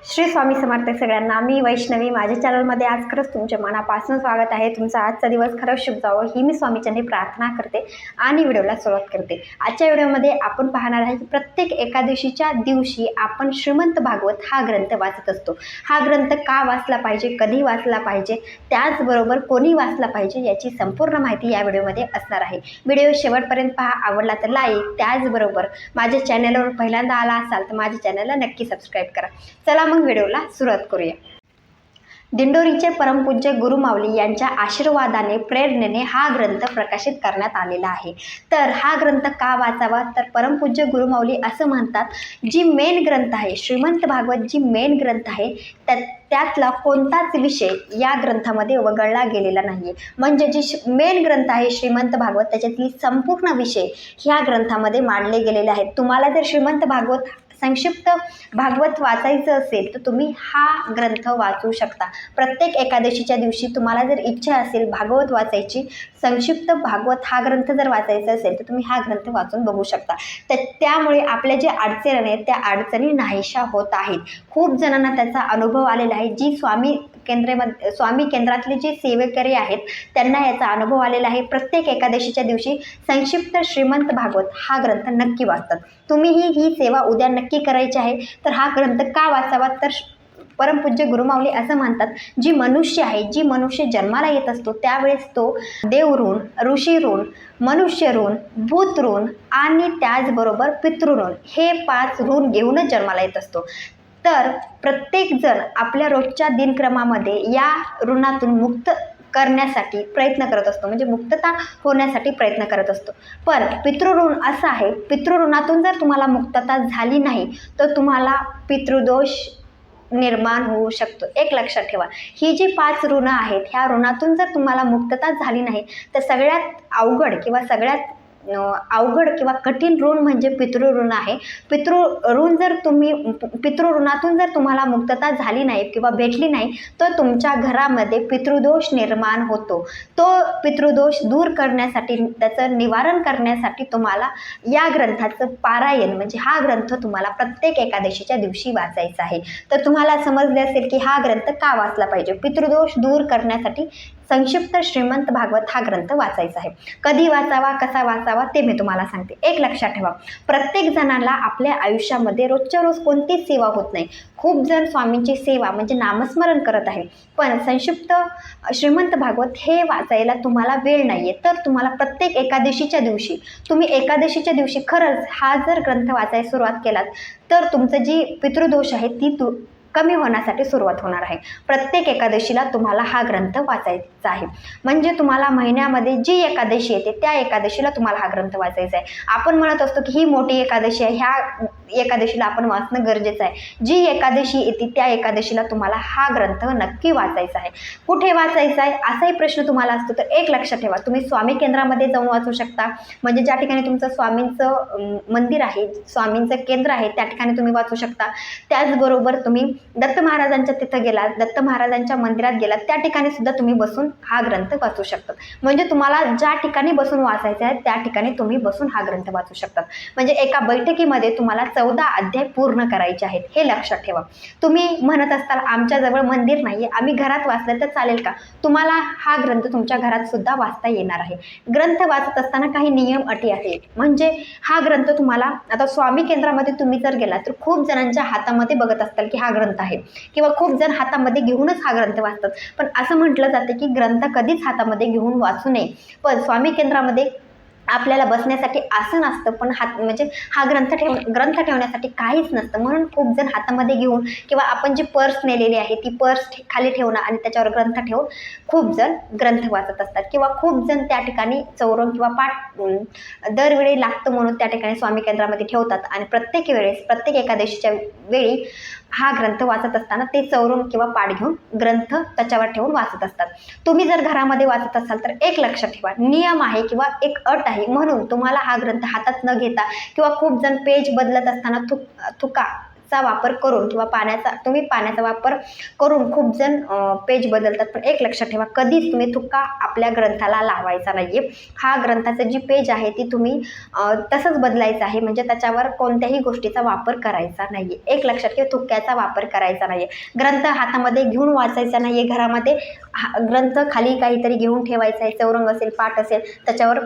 श्री स्वामी समर्थ सगळ्यांना. मी वैष्णवी. माझ्या चॅनलमध्ये आज खरंच तुमच्या मनापासून स्वागत आहे. तुमचा आजचा दिवस खरंच शुभ जावो ही मी स्वामीचरणी प्रार्थना करते आणि व्हिडिओला सुरुवात करते. आजच्या व्हिडिओमध्ये आपण पाहणार आहे की प्रत्येक एकादशीच्या दिवशी आपण श्रीमंत भागवत हा ग्रंथ वाचत असतो. हा ग्रंथ का वाचला पाहिजे, कधी वाचला पाहिजे, त्याचबरोबर कोणी वाचला पाहिजे याची संपूर्ण माहिती या व्हिडिओमध्ये असणार आहे. व्हिडिओ शेवटपर्यंत पहा. आवडला तर लाईक, त्याचबरोबर माझ्या चॅनलवर पहिल्यांदा आला असाल तर माझ्या चॅनलला नक्की सबस्क्राईब करा. चला मग व्हिडिओला सुरुवात करूया. दिंडोरीचे परमपूज्य गुरुमाऊली यांच्या आशीर्वादाने प्रेरणेने हा ग्रंथ प्रकाशित करण्यात आलेला आहे. तर हा ग्रंथ का वाचावा, तर परमपूज्य गुरुमाऊली असं म्हणतात, जी मेन ग्रंथ आहे श्रीमंत भागवत, जी मेन ग्रंथ आहे त्यातला कोणताच विषय या ग्रंथामध्ये वगळला गेलेला नाही. म्हणजे जी मेन ग्रंथ आहे श्रीमंत भागवत, त्याच्यातली संपूर्ण विषय ह्या ग्रंथामध्ये मांडले गेलेले आहेत. तुम्हाला जर श्रीमंत भागवत संक्षिप्त भागवत वाचायचं असेल तर तुम्ही हा ग्रंथ वाचू शकता. प्रत्येक एकादशीच्या दिवशी तुम्हाला जर इच्छा असेल भागवत वाचायची, संक्षिप्त भागवत हा ग्रंथ जर वाचायचा असेल तर तुम्ही हा ग्रंथ वाचून बघू शकता. तर त्यामुळे आपल्या जे अडचणी आहेत त्या अडचणी नाहीशा होत आहेत. खूप जणांना त्याचा अनुभव आलेला आहे. जी स्वामी केंद्रातले जे सेवेकरी आहेत त्यांना याचा अनुभव आलेला आहे. प्रत्येक एकादशीच्या दिवशी संक्षिप्त श्रीमंत भागवत हा ग्रंथ नक्की वाचतात. तुम्हीही ही सेवा उद्या नक्की करायची आहे. तर हा ग्रंथ का वाचावा, तर परमपूज्य गुरुमाऊली असं म्हणतात, जी मनुष्य आहे, जी मनुष्य जन्माला येत असतो त्यावेळेस तो देव ऋण, ऋषी ऋण, मनुष्य ऋण, भूत ऋण आणि त्याचबरोबर पितृऋण हे 5 ऋण घेऊनच जन्माला येत असतो. तर प्रत्येकजण आपल्या रोजच्या दिनक्रमामध्ये या ऋणातून मुक्त करण्यासाठी प्रयत्न करत असतो, म्हणजे मुक्तता होण्यासाठी प्रयत्न करत असतो. पण पितृऋण असं आहे, पितृऋणातून जर तुम्हाला मुक्तता झाली नाही तर तुम्हाला पितृदोष निर्माण होऊ शकतो. एक लक्षात ठेवा, ही जी 5 ऋण आहेत ह्या ऋणातून जर तुम्हाला मुक्तता झाली नाही तर सगळ्यात अवघड किंवा कठीण ऋण म्हणजे पितृऋण आहे. पितृऋण जर पितृऋणातून जर तुम्हाला मुक्तता झाली नाही किंवा भेटली नाही तर तुमच्या घरामध्ये पितृदोष निर्माण होतो. तो पितृदोष दूर करण्यासाठी, त्याचं निवारण करण्यासाठी तुम्हाला या ग्रंथाचं पारायण म्हणजे हा ग्रंथ तुम्हाला प्रत्येक एकादशीच्या दिवशी वाचायचा आहे. तर तुम्हाला समजले असेल की हा ग्रंथ का वाचला पाहिजे. पितृदोष दूर करण्यासाठी संक्षिप्त श्रीमंत भागवत हा ग्रंथ वाचायचा आहे. कधी वाचावा, कसा वाचावा ते मी तुम्हाला सांगते. एक लक्षात ठेवा, प्रत्येक जणाला आपल्या आयुष्यामध्ये रोजच्या रोज कोणतीच सेवा होत नाही. खूप जण स्वामींची सेवा म्हणजे नामस्मरण करत आहे, पण संक्षिप्त श्रीमंत भागवत हे वाचायला तुम्हाला वेळ नाहीये. तर तुम्हाला प्रत्येक एकादशीच्या दिवशी खरंच हा जर ग्रंथ वाचायला सुरुवात केलात तर तुमचं जी पितृदोष आहे ती कमी होण्यासाठी सुरुवात होणार आहे. प्रत्येक एकादशीला तुम्हाला हा ग्रंथ वाचायचा आहे. म्हणजे तुम्हाला महिन्यामध्ये जी एकादशी येते त्या एकादशीला तुम्हाला हा ग्रंथ वाचायचा आहे. आपण म्हणत असतो की ही मोठी एकादशी आहे, ह्या एकादशीला आपण वाचणं गरजेचं आहे. जी एकादशी येते त्या एकादशीला तुम्हाला हा ग्रंथ नक्की वाचायचा आहे. कुठे वाचायचा आहे असाही प्रश्न तुम्हाला असतो, तर एक लक्षात ठेवा, तुम्ही स्वामी केंद्रामध्ये जाऊन वाचू शकता. म्हणजे ज्या ठिकाणी तुमचं स्वामींचं मंदिर आहे, स्वामींचं केंद्र आहे त्या ठिकाणी तुम्ही वाचू शकता. त्याचबरोबर तुम्ही दत्त महाराजांच्या तिथं गेलात, दत्त महाराजांच्या मंदिरात गेलात, त्या ठिकाणी सुद्धा तुम्ही बसून हा ग्रंथ वाचू शकता. म्हणजे तुम्हाला ज्या ठिकाणी बसून वाचायचं आहे त्या ठिकाणी तुम्ही बसून हा ग्रंथ वाचू शकतात. म्हणजे एका बैठकीमध्ये तुम्हाला 14 अध्याय पूर्ण करायचे आहेत, हे लक्षात ठेवा. तुम्ही म्हणत असताल आमच्याजवळ मंदिर नाही, आम्ही घरात वाचलं तर चालेल का? तुम्हाला हा ग्रंथ तुमच्या घरात सुद्धा वाचता येणार आहे. ग्रंथ वाचत असताना काही नियम अटी आहेत. म्हणजे हा ग्रंथ तुम्हाला, आता स्वामी केंद्रामध्ये तुम्ही जर गेलात तर खूप जणांच्या हातामध्ये बघत असताल की हा ग्रंथ आहे किंवा खूप जण हातामध्ये घेऊनच हा ग्रंथ वाचतात. पण असं म्हटलं जातं की ग्रंथ कधीच हातामध्ये घेऊन वाचू नये. पण स्वामी केंद्रामध्ये आपल्याला बसण्यासाठी आसन असतं, पण म्हणजे हा ग्रंथ ठेवण्यासाठी काहीच नसतं. म्हणून खूप जण हातामध्ये घेऊन किंवा आपण जी पर्स नेलेली आहे ती पर्स खाली ठेवणं आणि त्याच्यावर ग्रंथ ठेवून खूप जण ग्रंथ वाचत असतात. किंवा खूप जण त्या ठिकाणी चौरंग किंवा पाठ दरवेळी लागतं म्हणून त्या ठिकाणी स्वामी केंद्रामध्ये ठेवतात आणि प्रत्येक एकादशीच्या वेळी हा ग्रंथ वाचत असताना ते चौरंग किंवा पाठ घेऊन ग्रंथ त्याच्यावर ठेवून वाचत असतात. तुम्ही जर घरामध्ये वाचत असाल तर एक लक्षात ठेवा, नियम आहे किंवा एक अट आहे. म्हणून तुम्हाला हा ग्रंथ हातात न घेता किंवा खूप जण पेज बदलत असताना चा वापर करून किंवा तुम्ही पाण्याचा वापर करून खूप जण पेज बदलतात, पण एक लक्षात ठेवा, कधीच तुम्ही थुक्का आपल्या ग्रंथाला लावायचा नाहीये. हा ग्रंथाचं जी पेज आहे ती तुम्ही तसंच बदलायचं आहे, म्हणजे त्याच्यावर कोणत्याही गोष्टीचा वापर करायचा नाहीये. एक लक्षात ठेवा, थुक्क्याचा वापर करायचा नाहीये. ग्रंथ हातामध्ये घेऊन वाचायचा नाहीये. घरामध्ये ग्रंथ खाली काहीतरी घेऊन ठेवायचा आहे. चौरंग असेल, पाट असेल, त्याच्यावर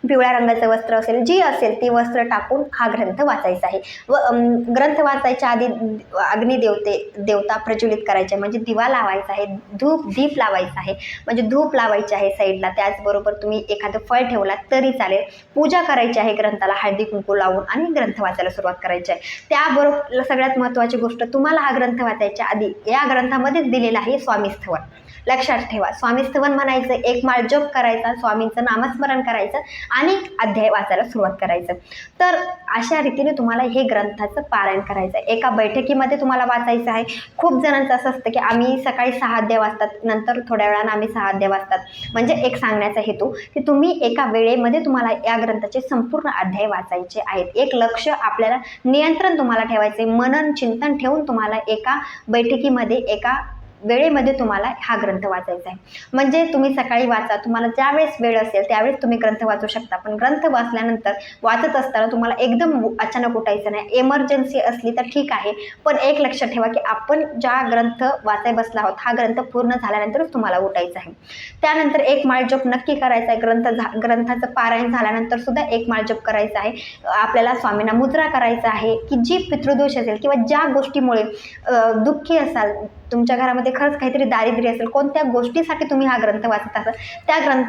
पिवळ्या रंगाचं वस्त्र असेल, जी असेल ती वस्त्र टाकून हा ग्रंथ वाचायचा आहे. व ग्रंथ वाचायच्या आधी देवता प्रज्वलित करायचे, म्हणजे दिवा लावायचा आहे, दीप लावायचा आहे, म्हणजे धूप लावायचे आहे साईडला. त्याचबरोबर तुम्ही एखादं फळ ठेवला तरी चालेल. पूजा करायची आहे ग्रंथाला हळदी कुंकू लावून आणि ग्रंथ वाचायला सुरुवात करायची आहे. त्याबरोबर सगळ्यात महत्त्वाची गोष्ट, तुम्हाला हा ग्रंथ वाचायच्या आधी या ग्रंथामध्येच दिलेला आहे स्वामीस्थवन. लक्षात ठेवा, स्वामीस्थवन म्हणायचं, एक माळ जप करायचा, स्वामींचं नामस्मरण करायचं आणि अध्याय वाचायला सुरुवात करायचं. तर अशा रीतीने तुम्हाला हे ग्रंथाचं पारायण करायचं आहे. एका बैठकीमध्ये तुम्हाला वाचायचं आहे. खूप जणांचं असं असतं की आम्ही सकाळी 6 अध्याय वाचतात, नंतर थोड्या वेळानं आम्ही 6 अध्याय वाचतात. म्हणजे एक सांगण्याचा हेतू की तुम्ही एका वेळेमध्ये तुम्हाला या ग्रंथाचे संपूर्ण अध्याय वाचायचे आहेत. एक लक्ष, आपल्याला नियंत्रण तुम्हाला ठेवायचे, मनन चिंतन ठेवून तुम्हाला एका बैठकीमध्ये एका वेळेमध्ये तुम्हाला हा ग्रंथ वाचायचा आहे. म्हणजे तुम्ही सकाळी वाचा, तुम्हाला ज्यावेळेस वेळ असेल त्यावेळेस तुम्ही ग्रंथ वाचू शकता, पण ग्रंथ वाचल्यानंतर वाचत असताना तुम्हाला एकदम अचानक उठायचं नाही. एमर्जन्सी असली तर ठीक आहे, पण एक लक्षात ठेवा की आपण ज्या ग्रंथ वाचाय बसला आहोत हा ग्रंथ पूर्ण झाल्यानंतरच तुम्हाला उठायचं आहे. त्यानंतर एक माळ जप नक्की करायचा आहे. ग्रंथाचं पारायण झाल्यानंतर सुद्धा एक माळ जप करायचा आहे. आपल्याला स्वामींना मुद्रा करायचा आहे की जी पितृदोष असेल किंवा ज्या गोष्टीमुळे दुःखी असाल, तुमच्या घरामध्ये खरंच काहीतरी दारिद्र्य असेल, कोणत्या गोष्टीसाठी तुम्ही हा ग्रंथ वाचत असाल,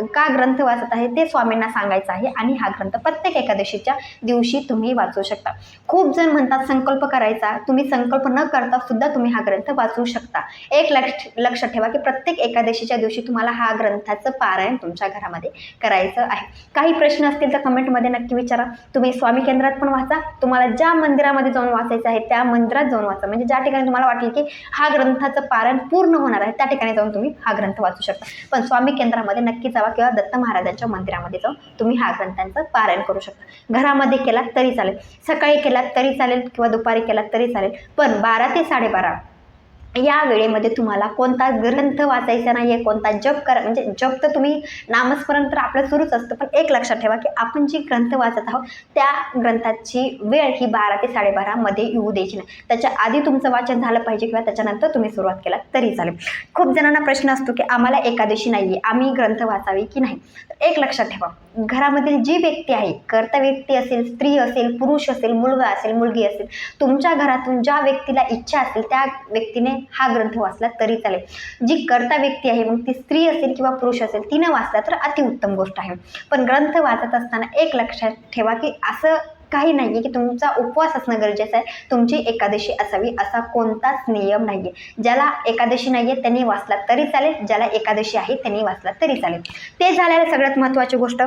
का ग्रंथ वाचत आहे ते स्वामींना सांगायचं आहे आणि हा ग्रंथ प्रत्येक एकादशीच्या दिवशी तुम्ही वाचू शकता. खूप जण म्हणतात संकल्प करायचा, तुम्ही संकल्प न करता सुद्धा तुम्ही हा ग्रंथ वाचू शकता. एक लक्षात ठेवा की प्रत्येक एकादशीच्या दिवशी तुम्हाला हा ग्रंथाचं पारायण तुमच्या घरामध्ये करायचं आहे. काही प्रश्न असतील तर कमेंटमध्ये नक्की विचारा. तुम्ही स्वामी केंद्रात पण वाचा, तुम्हाला ज्या मंदिरामध्ये जाऊन वाचायचं आहे त्या मंदिरात जाऊन वाचा, म्हणजे ज्या ठिकाणी तुम्हाला वाटेल की हा ग्रंथाचं पारायण पूर्ण होणार आहे त्या ठिकाणी जाऊन तुम्ही हा ग्रंथ वाचू शकता. पण स्वामी केंद्रामध्ये नक्की जावा किंवा दत्त महाराजांच्या मंदिरामध्ये जाऊन तुम्ही हा ग्रंथांचं पारायण करू शकता. घरामध्ये केलात तरी चालेल, सकाळी केलात तरी चालेल किंवा दुपारी केलात तरी चालेल, पण 12 ते 12:30 या वेळेमध्ये तुम्हाला कोणता ग्रंथ वाचायचा नाहीये, कोणता जप म्हणजे जप तर तुम्ही नामस्मरण तर आपलं सुरूच असतं, पण एक लक्षात ठेवा की आपण जी ग्रंथ वाचत आहोत त्या ग्रंथाची वेळ ही 12 ते 12:30 मध्ये येऊ द्यायची नाही. त्याच्या आधी तुमचं वाचन झालं पाहिजे किंवा त्याच्यानंतर तुम्ही सुरुवात केलात तरी चालेल. खूप जणांना प्रश्न असतो की आम्हाला एकादशी नाहीये, आम्ही ग्रंथ वाचावी की नाही. एक लक्षात ठेवा, घरामधील जी व्यक्ती आहे, कर्ता व्यक्ती असेल, स्त्री असेल, पुरुष असेल, मुलगा असेल, मुलगी असेल, तुमच्या घरातून ज्या व्यक्तीला इच्छा असेल त्या व्यक्तीने हा ग्रंथ वाचला तरी चालेल. जी कर्ता व्यक्ती आहे, मग ती स्त्री असेल किंवा पुरुष असेल, तिने वाचला तर अतिउत्तम गोष्ट आहे. पण ग्रंथ वाचत असताना एक लक्षात ठेवा की असं काही नाहीये की तुमचा उपवास असणं गरजेचं आहे, तुमची एकादशी असावी असा कोणताच नियम नाहीये. ज्याला एकादशी नाहीये त्यांनी वाचला तरी चालेल, ज्याला एकादशी आहे त्यांनी वाचला तरी चालेल. ते झाल्याला सगळ्यात महत्त्वाची गोष्ट,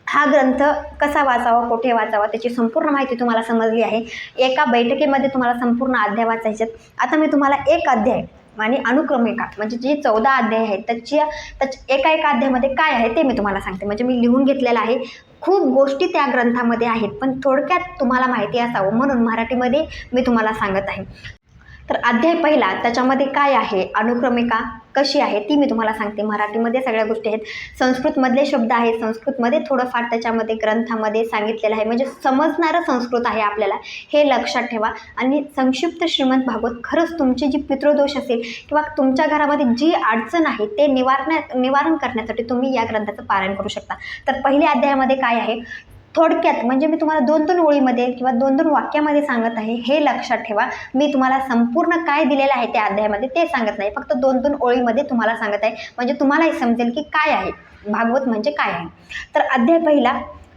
हा ग्रंथ कसा वाचावा, कुठे वाचावा त्याची संपूर्ण माहिती तुम्हाला समजली आहे. एका बैठकीमध्ये तुम्हाला संपूर्ण अध्याय वाचायचे. आता मी तुम्हाला एक अध्याय आणि अनुक्रमिका म्हणजे जी 14 अध्याय आहेत त्याच्या एका अध्यायामध्ये काय आहे ते मी तुम्हाला सांगते. म्हणजे मी लिहून घेतलेलं आहे, खूप गोष्टी त्या ग्रंथामध्ये आहेत, पण थोडक्यात तुम्हाला माहिती असावं म्हणून मराठीमध्ये मी तुम्हाला सांगत आहे. तर अध्याय पहिला त्याच्यामध्ये काय आहे, अनुक्रमिका कशी आहे ती मी तुम्हाला सांगते. मराठीमध्ये सगळ्या गोष्टी आहेत, संस्कृतमधले शब्द आहेत, संस्कृतमध्ये थोडंफार त्याच्यामध्ये ग्रंथामध्ये सांगितलेलं आहे, म्हणजे समजणारं संस्कृत आहे आपल्याला, हे लक्षात ठेवा. आणि संक्षिप्त श्रीमंत भागवत खरंच तुमची जी पितृदोष असेल किंवा तुमच्या घरामध्ये जी अडचण आहे ते निवारण करण्यासाठी तुम्ही या ग्रंथाचं पारायण करू शकता. तर पहिल्या अध्यायामध्ये काय आहे थोडक्यात, म्हणजे मी तुम्हाला 2-2 ओळीमध्ये किंवा 2-2 वाक्यामध्ये सांगत आहे, हे लक्षात ठेवा. मी तुम्हाला संपूर्ण काय दिलेलं आहे त्या अध्यायामध्ये ते सांगत नाही, फक्त 2-2 ओळीमध्ये तुम्हाला सांगत आहे, म्हणजे तुम्हालाही समजेल की काय आहे भागवत म्हणजे काय आहे. तर अध्याय पहिला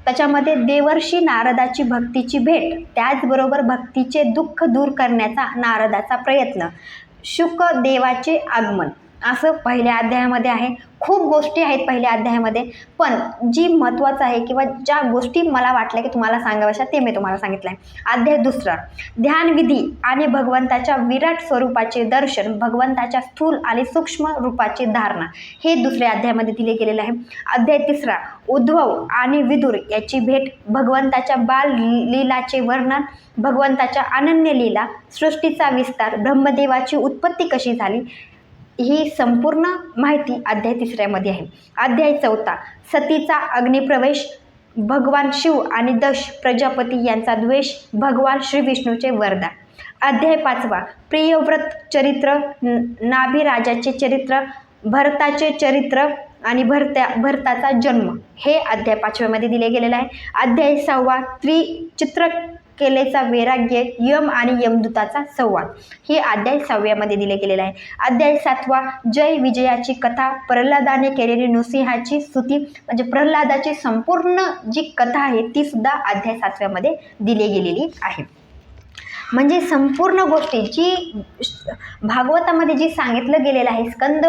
त्याच्यामध्ये देवर्षी नारदाची भक्तीची भेट, त्याचबरोबर भक्तीचे दुःख दूर करण्याचा नारदाचा प्रयत्न, शुक देवाचे आगमन, असं पहिल्या अध्यायामध्ये आहे. खूप गोष्टी आहेत पहिल्या अध्यायामध्ये, पण जी महत्त्वाचं आहे किंवा ज्या गोष्टी मला वाटल्या की तुम्हाला सांगाव्याशा ते मी तुम्हाला सांगितलं आहे. अध्याय दुसरा, ध्यानविधी आणि भगवंताच्या विराट स्वरूपाचे दर्शन, भगवंताच्या स्थूल आणि सूक्ष्म रूपाची धारणा, हे दुसऱ्या अध्यायामध्ये दिले गेलेले आहे. अध्याय तिसरा, उद्धव आणि विदुर याची भेट, भगवंताच्या बाल लीलाचे वर्णन, भगवंताच्या अनन्य लीला, सृष्टीचा विस्तार, ब्रह्मदेवाची उत्पत्ती कशी झाली, ही संपूर्ण माहिती अध्याय तिसऱ्यामध्ये आहे. अध्याय चौथा, सतीचा अग्निप्रवेश, भगवान शिव आणि दश प्रजापती यांचा द्वेष, भगवान श्री विष्णूचे वरदान. अध्याय पाचवा, प्रियव्रत चरित्र, नाभिराजाचे चरित्र, भरताचे चरित्र आणि भरताचा जन्म, हे अध्याय पाचव्यामध्ये दिले गेलेले आहे. अध्याय सहावा, त्रिचित्रकेलेचा वैराग्य, यम आणि यमदूताचा संवाद, हे अध्याय सहाव्यामध्ये दिले गेलेले आहे. अध्याय सातवा, जय विजयाची कथा, प्रल्हादाने केलेली नृसिंहाची स्तुती, म्हणजे प्रल्हादाची संपूर्ण जी कथा आहे ती सुद्धा अध्याय सातव्यामध्ये दिली गेलेली आहे. म्हणजे संपूर्ण गोष्टी जी भागवतामध्ये जी सांगितलं गेलेलं आहे, स्कंद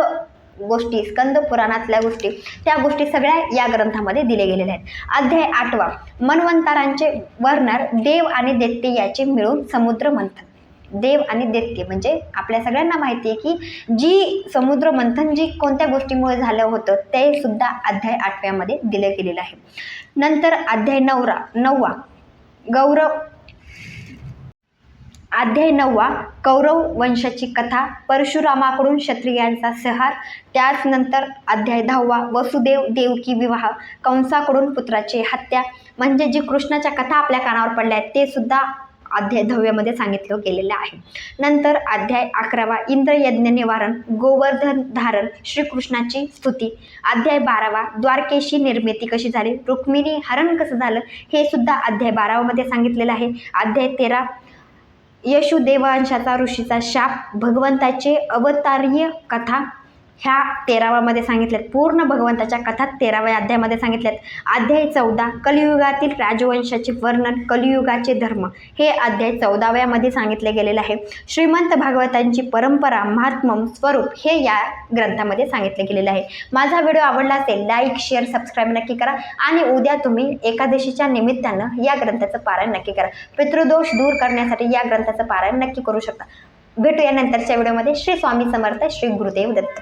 पुराणातल्या गोष्टी, त्या गोष्टी सगळ्या या ग्रंथामध्ये दिले गेलेल्या आहेत. अध्याय आठवा, मन्वंतरांचे वर्णन, देव आणि दैत्य याचे मिळून समुद्र मंथन. देव आणि दैत्य म्हणजे आपल्या सगळ्यांना माहिती आहे की जी समुद्र मंथन जी कोणत्या गोष्टीमुळे झालं होतं ते सुद्धा अध्याय आठव्यामध्ये दिलं गेलेलं आहे. नंतर अध्याय नववा, अध्याय नववा, कौरव वंशाची कथा, परशुरामाकडून क्षत्रियांचा संहार. त्याचनंतर अध्याय दहावा, वसुदेव देवकी विवाह, कंसाकडून पुत्राची हत्या, म्हणजे जी कृष्णाच्या कथा आपल्या कानावर पडल्या आहेत ते सुद्धा अध्याय 10व्यामध्ये सांगितलं गेलेलं आहे. नंतर अध्याय 11वा, इंद्रयज्ञ निवारण, गोवर्धन धारण, श्रीकृष्णाची स्तुती. अध्याय 12वा, द्वारकेशी निर्मिती कशी झाली, रुक्मिणी हरण कसं झालं, हे सुद्धा अध्याय 12मध्ये सांगितलेलं आहे. अध्याय 13, यशुदेवांशाचा ऋषीचा शाप, भगवंताचे अवतारीय कथा, ह्या 13वामध्ये सांगितल्यात. पूर्ण भगवंताच्या कथा 13व्या अध्यायामध्ये सांगितल्यात. अध्याय 14, कलियुगातील राजवंशाचे वर्णन, कलियुगाचे धर्म, हे अध्याय 14व्यामध्ये सांगितले गेलेले आहे. श्रीमंत भागवतांची परंपरा, महात्म्य, स्वरूप, हे या ग्रंथामध्ये सांगितले गेलेले आहे. माझा व्हिडिओ आवडला असेल लाईक, शेअर, सबस्क्राईब नक्की करा आणि उद्या तुम्ही एकादशीच्या निमित्तानं या ग्रंथाचं पारायण नक्की करा. पितृदोष दूर करण्यासाठी या ग्रंथाचं पारायण नक्की करू शकता. भेटूया नंतरच्या व्हिडिओमध्ये. श्री स्वामी समर्थ, श्री गुरुदेव दत्त.